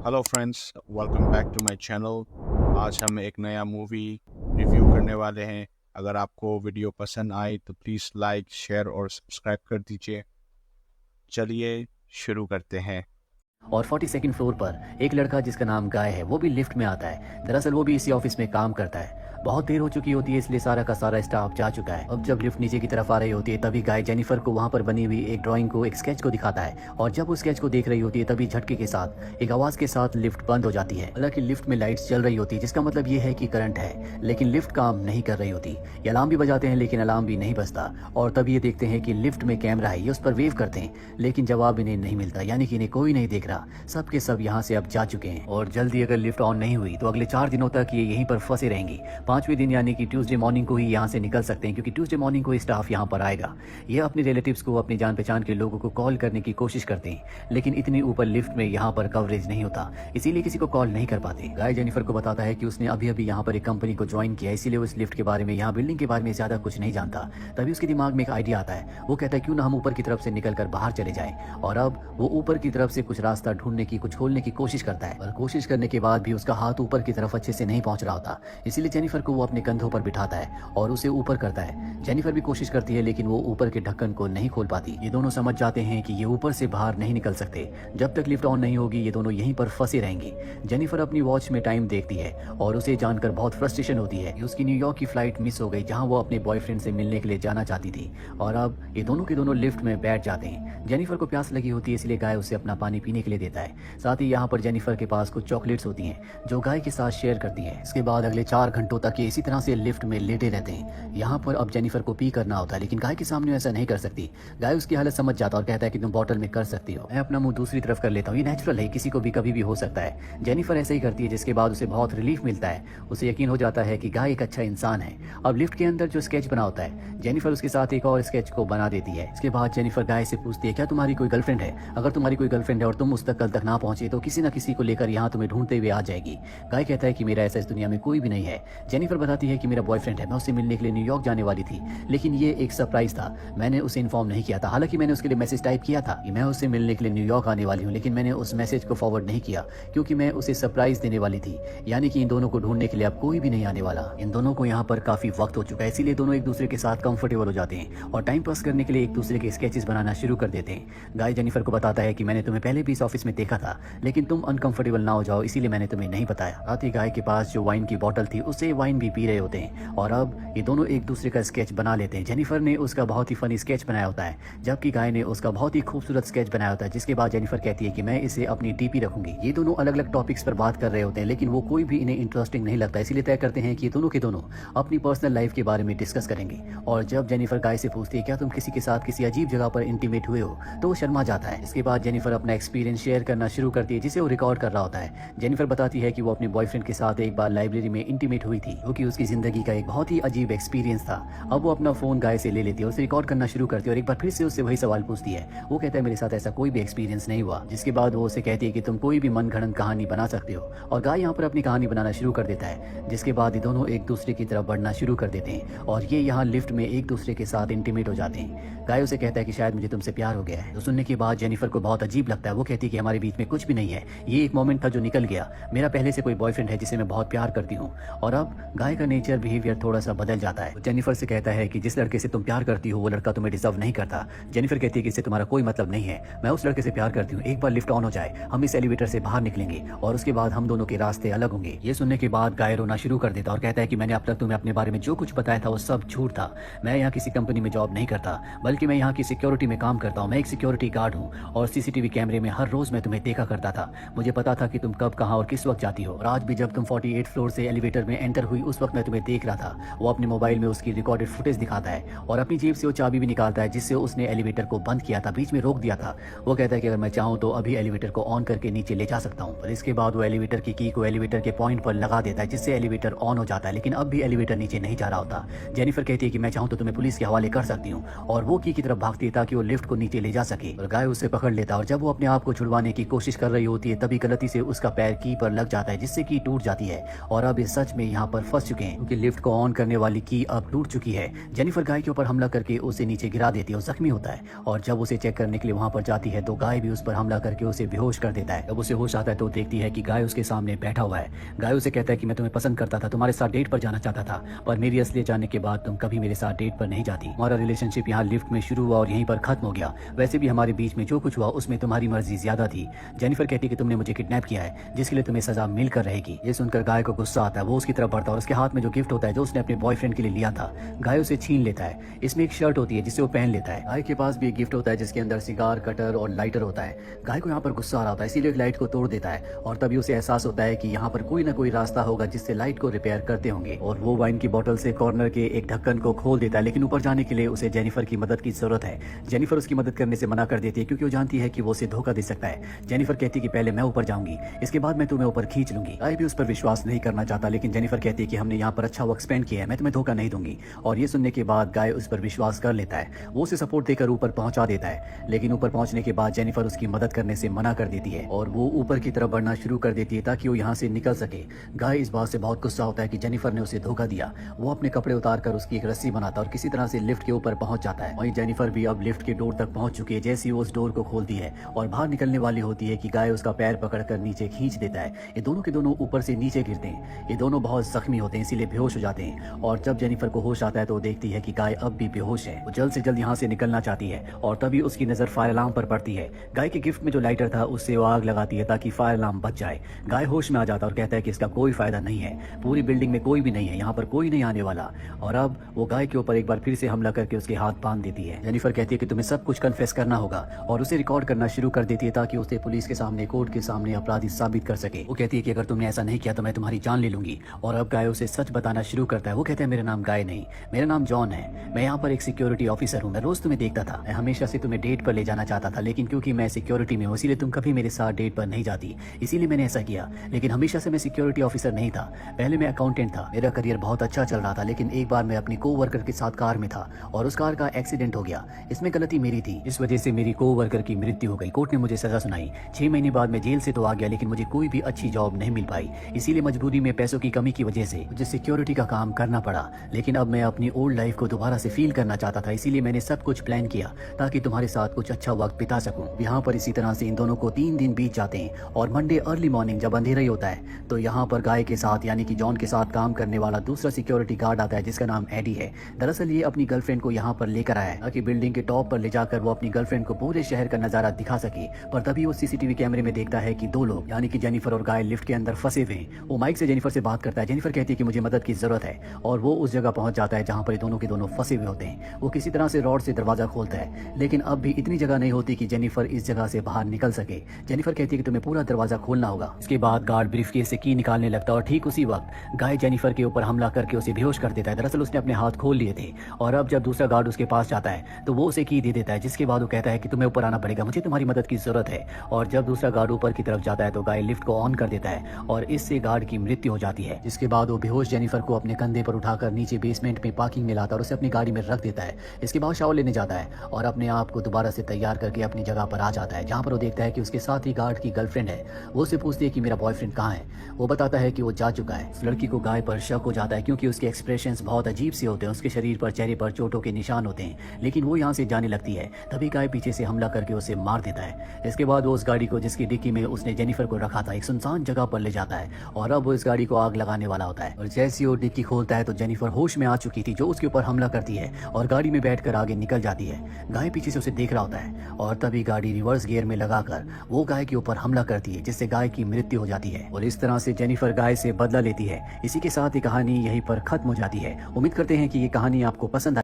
Hello friends, welcome back to my channel. आज हम एक नया मूवी रिव्यू करने वाले हैं। अगर आपको वीडियो पसंद आए तो प्लीज़ लाइक, शेयर और सब्सक्राइब कर दीजिए। चलिए शुरू करते हैं। और 42nd फ्लोर पर एक लड़का जिसका नाम गाय है वो भी लिफ्ट में आता है। दरअसल वो भी इसी ऑफिस में काम करता है। बहुत देर हो चुकी होती है इसलिए सारा का सारा स्टाफ जा चुका है। अब जब लिफ्ट नीचे की तरफ आ रही होती है तभी गाय जेनिफर को वहाँ पर बनी हुई एक ड्राइंग को, एक स्केच को दिखाता है। और जब वो स्केच को देख रही होती है तभी झटके के साथ एक आवाज के साथ लिफ्ट बंद हो जाती है। हालांकि लिफ्ट में लाइट्स जल रही होती है जिसका मतलब ये है कि करंट है, लेकिन लिफ्ट काम नहीं कर रही होती। ये अलार्म भी बजाते हैं लेकिन अलार्म भी नहीं बजता। और तभी ये देखते हैं कि लिफ्ट में कैमरा है। ये उस पर वेव करते हैं लेकिन जवाब इन्हें नहीं मिलता, यानी कि इन्हें कोई नहीं देख रहा। सबके सब यहाँ से अब जा चुके हैं और जल्दी अगर लिफ्ट ऑन नहीं हुई तो अगले 4 दिनों तक ये यहीं पर फंसे रहेंगी। 5वें दिन यानी कि ट्यूसडे मॉर्निंग को ही यहाँ से निकल सकते हैं, क्योंकि ट्यूसडे मॉर्निंग को स्टाफ यहाँ पर आएगा। ये अपने रिलेटिव्स को, अपनी जान पहचान के लोगों को कॉल करने की कोशिश करते हैं, लेकिन इतनी ऊपर लिफ्ट में यहाँ पर कवरेज नहीं होता, इसीलिए किसी को कॉल नहीं कर पाते। गाय जेनिफर को बताता है कि उसने अभी अभी यहाँ पर एक कंपनी को ज्वाइन किया, इसीलिए उस लिफ्ट के बारे में, यहाँ बिल्डिंग के बारे में ज्यादा कुछ नहीं जानता। तभी उसके दिमाग में एक आइडिया आता है। वो कहता है क्यों ना हम ऊपर की तरफ से निकल कर बाहर चले जाएं। और अब वो ऊपर की तरफ से कुछ रास्ता ढूंढने की, कुछ खोलने की कोशिश करता है। और कोशिश करने के बाद भी उसका हाथ ऊपर की तरफ अच्छे से नहीं पहुंच रहा होता, इसीलिए जेनिफर को वो अपने कंधों पर बिठाता है और उसे ऊपर करता है। जेनिफर भी कोशिश करती है लेकिन वो ऊपर के ढक्कन को नहीं खोल पाती। ये दोनों समझ जाते हैं कि ये ऊपर से बाहर नहीं निकल सकते। जब तक लिफ्ट ऑन नहीं होगी ये दोनों यहीं पर फंसे रहेंगे। जेनिफर अपनी वॉच में टाइम देखती है और उसे जानकर बहुत फ्रस्ट्रेशन होती है कि उसकी न्यूयॉर्क की फ्लाइट मिस हो गई जहां वो अपने बॉयफ्रेंड से मिलने के लिए जाना चाहती थी। और अब ये दोनों के दोनों लिफ्ट में बैठ जाते हैं। जेनिफर को प्यास लगी होती है इसलिए गाय उसे अपना पानी पीने के लिए देता है। साथ ही यहाँ पर जेनिफर के पास कुछ चॉकलेट्स होती हैं जो गाय के साथ शेयर करती है। इसके बाद अगले 4 घंटों तक ये इसी तरह से लिफ्ट में लेटे रहते हैं। यहाँ पर अब जेनिफर को पी करना होता है लेकिन गाय के सामने ऐसा नहीं कर सकती। गाय उसकी हालत समझ जाता है और कहता है कि तुम बॉटल में कर सकती हो, मैं अपना मुंह दूसरी तरफ कर लेता हूँ, ये नेचुरल है, किसी को भी कभी भी हो सकता है। जेनिफर ऐसे ही करती है जिसके बाद उसे बहुत रिलीफ मिलता है। उसे यकीन हो जाता है कि गाय एक अच्छा इंसान है। अब लिफ्ट के अंदर जो स्केच बना होता है, जेनिफर उसके साथ एक और स्केच को बना देती है। इसके बाद जेनिफर गाय से पूछती है क्या तुम्हारी कोई गर्लफ्रेंड है? अगर तुम्हारी कोई गर्लफ्रेंड है और तुम उस तक कल तक ना पहुंचे तो किसी न किसी को लेकर यहाँ तुम्हें ढूंढते हुए आ जाएगी। गाय कहता है कि मेरा ऐसा इस दुनिया में कोई भी नहीं है। जेनिफर बताती है कि मेरा बॉयफ्रेंड है, मैं उससे मिलने के लिए न्यूयॉर्क जाने वाली थी, लेकिन ये एक सरप्राइज था, मैंने उसे इन्फॉर्म नहीं किया था। हालांकि मैंने उसके लिए मैसेज टाइप किया था कि मैं उससे मिलने के लिए न्यूयॉर्क आने वाली हूँ, लेकिन मैंने उस मैसेज को फॉरवर्ड नहीं किया क्योंकि मैं उसे सरप्राइज देने वाली थी। यानी कि इन दोनों को ढूंढने के लिए अब कोई भी नहीं आने वाला। इन दोनों को यहाँ पर काफी वक्त हो चुका है, इसीलिए दोनों एक दूसरे के साथ कंफर्टेबल हो जाते हैं और टाइम पास करने के लिए एक दूसरे के स्केचेस बनाना शुरू कर देते हैं। गाय जेनिफर को बताता है कि मैंने तुम्हें पहले भी इस ऑफिस में देखा था, लेकिन तुम अनकंफर्टेबल ना हो जाओ इसीलिए मैंने तुम्हें नहीं बताया। रात ही गाय के पास जो वाइन की बॉटल थी उससे वाइन भी पी रहे होते हैं और अब ये दोनों एक दूसरे का स्केच बना लेते हैं। जेनिफर ने उसका बहुत ही फनी स्केच बनाया होता है जबकि गाय ने उसका बहुत ही खूबसूरत स्केच बनाया होता है, जिसके बाद जेनिफर कहती है कि मैं इसे अपनी डीपी रखूंगी। ये दोनों अलग अलग टॉपिक्स पर बात कर रहे होते हैं लेकिन वो कोई भी इन्हें इंटरेस्टिंग नहीं लगता, इसलिए तय करते हैं कि ये दोनों के दोनों अपनी पर्सनल लाइफ के बारे में डिस्कस करेंगे। और जब जेनिफर गाय से पूछती है क्या तुम किसी के साथ किसी अजीब जगह पर इंटीमेट हुए हो, तो वो शर्मा जाता है। इसके बाद जेनिफर अपना एक्सपीरियंस शेयर करना शुरू करती है जिसे वो रिकॉर्ड कर रहा होता है। जेनिफर बताती है कि वो अपने बॉयफ्रेंड के साथ एक बार लाइब्रेरी में इंटीमेट हुई थी, जो कि उसकी जिंदगी का एक बहुत ही अजीब एक्सपीरियंस था। अब वो अपना फोन गाय से ले लेती है, उसे रिकॉर्ड करना शुरू करती है और एक बार फिर से उससे वही सवाल पूछती है। वो कहता है मेरे साथ ऐसा कोई भी एक्सपीरियंस नहीं हुआ, जिसके बाद वो उसे कहती है कि तुम कोई भी मनगढ़ंत कहानी बना सकते हो। और गाय यहाँ पर अपनी कहानी बनाना शुरू कर देता है, जिसके बाद ये दोनों एक दूसरे की तरफ बढ़ना शुरू कर देते हैं और ये यहाँ लिफ्ट में एक दूसरे के साथ इंटीमेट हो जाते हैं। गाय उसे कहता है कि शायद मुझे तुमसे प्यार हो गया है। तो सुनने के बाद जेनिफर को बहुत अजीब लगता है। वो कहती है कि हमारे बीच में कुछ भी नहीं है, ये एक मोमेंट था जो निकल गया। मेरा पहले से कोई बॉयफ्रेंड है जिसे मैं बहुत प्यार करती हूँ। और अब गाय का नेचर, बिहेवियर थोड़ा सा बदल जाता है। जेनिफर से कहता है कि जिस लड़के से तुम प्यार करती हो वो लड़का तुम्हें डिजर्व नहीं करता। जेनिफर कहती है कि इससे तुम्हारा कोई मतलब नहीं है, मैं उस लड़के से प्यार करती हूँ, एक बार लिफ्ट ऑन हो जाए हम इस एलिवेटर से बाहर निकलेंगे और उसके बाद हम दोनों के रास्ते अलग होंगे। ये सुनने के बाद गाय रोना शुरू कर देता और कहता है कि मैंने अब तक तुम्हें अपने बारे में जो कुछ बताया था वो सब झूठ था। मैं यहाँ किसी कंपनी में जॉब नहीं करता, बल्कि मैं यहाँ की सिक्योरिटी में काम करता हूँ। मैं एक सिक्योरिटी गार्ड हूँ और सीसीटीवी कैमरे में हर रोज मैं तुम्हें देखा करता था। मुझे पता था कि तुम कब, कहाँ और किस वक्त जाती हो। और आज भी जब तुम 48 फ्लोर से एलिवेटर में एंटर हुई उस वक्त मैं तुम्हें देख रहा था। वो अपने मोबाइल में उसकी रिकॉर्डेड फुटेज दिखाता है और अपनी जेब से वो चाबी भी निकालता है जिससे उसने एलिवेटर को बंद किया था, बीच में रोक दिया था। वो कहता है कि अगर मैं चाहूँ तो अभी एलिवेटर को ऑन करके नीचे ले जा सकता हूँ। और इसके बाद वो एलिवेटर की को एलिवेटर के पॉइंट पर लगा देता है जिससे एलिवेटर ऑन हो जाता है, लेकिन अब भी एलिवेटर नीचे नहीं जा रहा होता। जेनिफर कहती है कि मैं चाहूँ तो तुम्हें पुलिस के हवाले कर सकती हूँ और वो की तरफ भागती है ताकि वो लिफ्ट को नीचे ले जा सके। और गाय उसे पकड़ लेता है और जब वो अपने आप को छुड़वाने की कोशिश कर रही होती है तभी गलती से उसका पैर की पर लग जाता है जिससे की टूट जाती है और अब ये सच में यहाँ पर फंस चुके हैं क्योंकि लिफ्ट को ऑन करने वाली की अब टूट चुकी है। जेनिफर गाय के ऊपर हमला करके उसे नीचे गिरा देती है और जख्मी होता है और जब उसे चेक करने के लिए वहां पर जाती है तो गाय भी उस पर हमला करके उसे बेहोश कर देता है। जब उसे होश आता है तो देखती है कि गाय उसके सामने बैठा हुआ है। गाय उसे कहता है कि मैं तुम्हें पसंद करता था, तुम्हारे साथ डेट पर जाना चाहता था, पर मेरी असलियत जानने के बाद तुम कभी मेरे साथ डेट पर नहीं जाती। हमारा रिलेशनशिप यहाँ लिफ्ट में शुरू हुआ और यहीं पर खत्म हो गया। वैसे भी हमारे बीच में जो कुछ हुआ उसमें तुम्हारी मर्जी ज्यादा थी। जेनिफर कहती है कि तुमने मुझे किडनैप किया है जिसके लिए तुम्हें सजा मिलकर रहेगी। ये सुनकर गाय को गुस्सा आता है। वो उसकी तरफ बढ़ता है और उसके हाथ में जो गिफ्ट होता है जो उसने अपने बॉयफ्रेंड के लिए लिया था, गाय उसे छीन लेता है। इसमें एक शर्ट होती है जिसे वो पहन लेता है। गाय के पास भी एक गिफ्ट होता है जिसके अंदर सिगार, कटर और लाइटर होता है। गाय को यहाँ पर गुस्सा आ रहा होता है, इसीलिए लाइट को तोड़ देता है और तभी उसे एहसास होता है कि यहाँ पर कोई ना कोई रास्ता होगा जिससे लाइट को रिपेयर करते होंगे और वो वाइन की बोतल से कॉर्नर के एक ढक्कन को खोल देता है। लेकिन ऊपर जाने के लिए उसे जेनिफर की मदद की जरूरत है। जेनिफर उसकी मदद करने से मना कर देती है क्योंकि वो जानती है कि वो उसे धोखा दे सकता है। जेनिफर कहती है कि पहले मैं ऊपर जाऊंगी, इसके बाद मैं तुम्हें ऊपर खींच लूंगी। गाय भी उस पर विश्वास नहीं करना चाहता, लेकिन जेनिफर कहती है कि हमने यहाँ पर अच्छा वक्त स्पेंड किया है, मैं तुम्हें धोखा नहीं दूंगी। और ये सुनने के बाद गाय उस पर विश्वास कर लेता है। वो उसे सपोर्ट देकर ऊपर पहुंचा देता है, लेकिन ऊपर पहुंचने के बाद जेनिफर उसकी मदद करने से मना कर देती है और वो ऊपर की तरफ बढ़ना शुरू कर देती है ताकि वो यहाँ से निकल सके। गाय इस बात से बहुत गुस्सा होता है कि जेनिफर ने उसे धोखा दिया। वो अपने कपड़े उतार कर उसकी एक रस्सी बनाता है और किसी तरह से लिफ्ट के ऊपर पहुंच जाता है। वहीं जेनिफर भी अब लिफ्ट के डोर तक पहुंच चुकी है। जैसे ही वो उस डोर को खोलती है और बाहर निकलने वाली होती है कि गाय उसका पैर पकड़कर नीचे खींच देता है। ये दोनों के दोनों ऊपर से नीचे गिरते हैं। ये दोनों बहुत जख्मी होते हैं, इसीलिए बेहोश हो जाते हैं। और जब जेनिफर को होश आता है तो वो देखती है कि गाय अब भी बेहोश है। वो जल्द से जल्द यहाँ से निकलना चाहती है और तभी उसकी नजर फायर अलार्म पर पड़ती है। गाय के गिफ्ट में जो लाइटर था उससे वो आग लगाती है ताकि फायर अलार्म बच जाए। गाय होश में आ जाता है और कहता है कि इसका कोई फायदा नहीं है, पूरी बिल्डिंग में कोई भी नहीं है, यहाँ पर कोई नहीं आने वाला। और अब वो गाय के ऊपर एक बार फिर से हमला करके उसके हाथ बांध देती है। जेनिफर कहती है कि तुम्हें सब कुछ कन्फेस करना होगा और उसे रिकॉर्ड करना शुरू कर देती है ताकि उसे पुलिस के सामने, कोर्ट के सामने अपराधी साबित कर सके। वो कहती है कि अगर तुमने ऐसा नहीं किया तो मैं तुम्हारी जान ले लूंगी। और अब गाय उसे सच बताना शुरू करता है। वो कहता है मेरा नाम गाय नहीं, मेरा नाम जॉन है, मैं यहाँ पर एक सिक्योरिटी ऑफिसर हूँ, मैं रोज तुम्हें देखता था, मैं हमेशा से तुम्हें डेट पर ले जाना चाहता था, लेकिन क्योंकि मैं सिक्योरिटी में हूँ इसीलिए तुम कभी मेरे साथ डेट पर नहीं जाती, इसीलिए मैंने ऐसा किया। लेकिन हमेशा से मैं सिक्योरिटी ऑफिसर नहीं था, पहले मैं अकाउंटेंट था। मेरा करियर बहुत अच्छा चल रहा था, लेकिन एक बार मैं अपनी कोवर्कर के साथ कार में था और उस कार का एक्सीडेंट हो गया। इसमें गलती मेरी थी, इस वजह से मेरी कोवर्कर की मृत्यु हो गई। कोर्ट ने मुझे सजा सुनाई। 6 महीने बाद मैं जेल से तो आ गया, लेकिन मुझे कोई भी अच्छी जॉब नहीं मिल पाई। इसीलिए मजबूरी में पैसों की कमी की वजह से मुझे सिक्योरिटी का काम करना पड़ा। लेकिन अब मैं अपनी ओल्ड लाइफ को दोबारा से फील करना चाहता था, इसीलिए मैंने सब कुछ प्लान किया ताकि तुम्हारे साथ कुछ अच्छा वक्त बिता सकूं। यहाँ पर इसी तरह से इन दोनों को 3 दिन बीत जाते हैं और मंडे अर्ली मॉर्निंग जब अंधेरा ही होता है तो यहाँ पर गाय के साथ यानी कि जॉन के साथ काम करने वाला दूसरा सिक्योरिटी गार्ड आता है जिसका नाम एडी है। दरअसल ये अपनी गर्लफ्रेंड को यहाँ पर लेकर आया है ताकि बिल्डिंग के टॉप पर ले जाकर वो अपनी गर्लफ्रेंड को पूरे शहर का नजारा दिखा सके। पर तभी वो सीसीटीवी कैमरे में देखता है कि 2 लोग यानी कि जेनिफर और गाय लिफ्ट के अंदर फंसे हुए हैं। वो माइक से जेनिफर से बात करता है। जेनिफर कहती है कि मुझे मदद की जरूरत है और वो उस जगह पहुंच जाता है जहाँ पर ये दोनों के दोनों फंसे हुए होते हैं। वो किसी तरह से रॉड से दरवाजा खोलता है, लेकिन अब भी इतनी जगह नहीं होती कि जेनिफर इस जगह से बाहर निकल सके। जेनिफर कहती है कि तुम्हें पूरा दरवाजा खोलना होगा। इसके बाद गार्ड ब्रीफकेस से की निकालने लगता है और ठीक उसी वक्त गाय जेनिफर के ऊपर हमला करके उसे बेहोश कर देता है। दरअसल उसने अपने हाथ खोल लिए थे और अब जब दूसरा गार्ड उसके पास जाता है तो वो उसे की दे देता है, जिसके बाद वो कहता है कि तुम्हें ऊपर आना पड़ेगा, मुझे तुम्हारी मदद की जरूरत है। और जब दूसरा गार्ड ऊपर की तरफ जाता है तो गाय लिफ्ट को ऑन कर देता है और इससे गार्ड की मृत्यु हो जाती है। जिसके बाद वो बेहोश जेनिफर को अपने कंधे पर उठाकर नीचे बेसमेंट में पार्किंग में लाता है और उसे अपनी गाड़ी में रख देता है। इसके बाद शावर लेने जाता है और अपने आप को दोबारा से तैयार करके अपनी जगह पर आ जाता है, जहाँ पर वो देखता है कि उसके साथ ही गार्ड की गर्लफ्रेंड है। वो उससे पूछती है कि मेरा बॉयफ्रेंड कहाँ है। वो बताता है कि वो जा चुका है। उस लड़की को गाय पर शक हो जाता है क्योंकि उसके एक्सप्रेशंस बहुत अजीब से होते हैं। उसके शरीर पर, चेहरे पर चोटों के निशान होते हैं, लेकिन वो यहाँ से जाने लगती है। तभी गाय पीछे से हमला करके उसे मार देता है। इसके बाद वो उस गाड़ी को जिसकी डिक्की में उसने जेनिफर को रखा था एक सुनसान जगह पर ले जाता है और अब वो इस गाड़ी को आग लगाने वाला होता है। और जैसे वो डिक्की खोलता है तो जेनिफर होश में आ चुकी थी, जो उसके ऊपर हमला करती है और गाड़ी में बैठकर आगे निकल जाती है। गाय पीछे से उसे देख रहा होता है और तभी गाड़ी रिवर्स गियर में लगाकर वो गाय के ऊपर हमला करती है, जिससे गाय की मृत्यु हो जाती है। और इस तरह से जेनिफर गाय से बदला लेती है। इसी के साथ ये कहानी यहीं पर खत्म हो जाती है। उम्मीद करते हैं कि ये कहानी आपको पसंद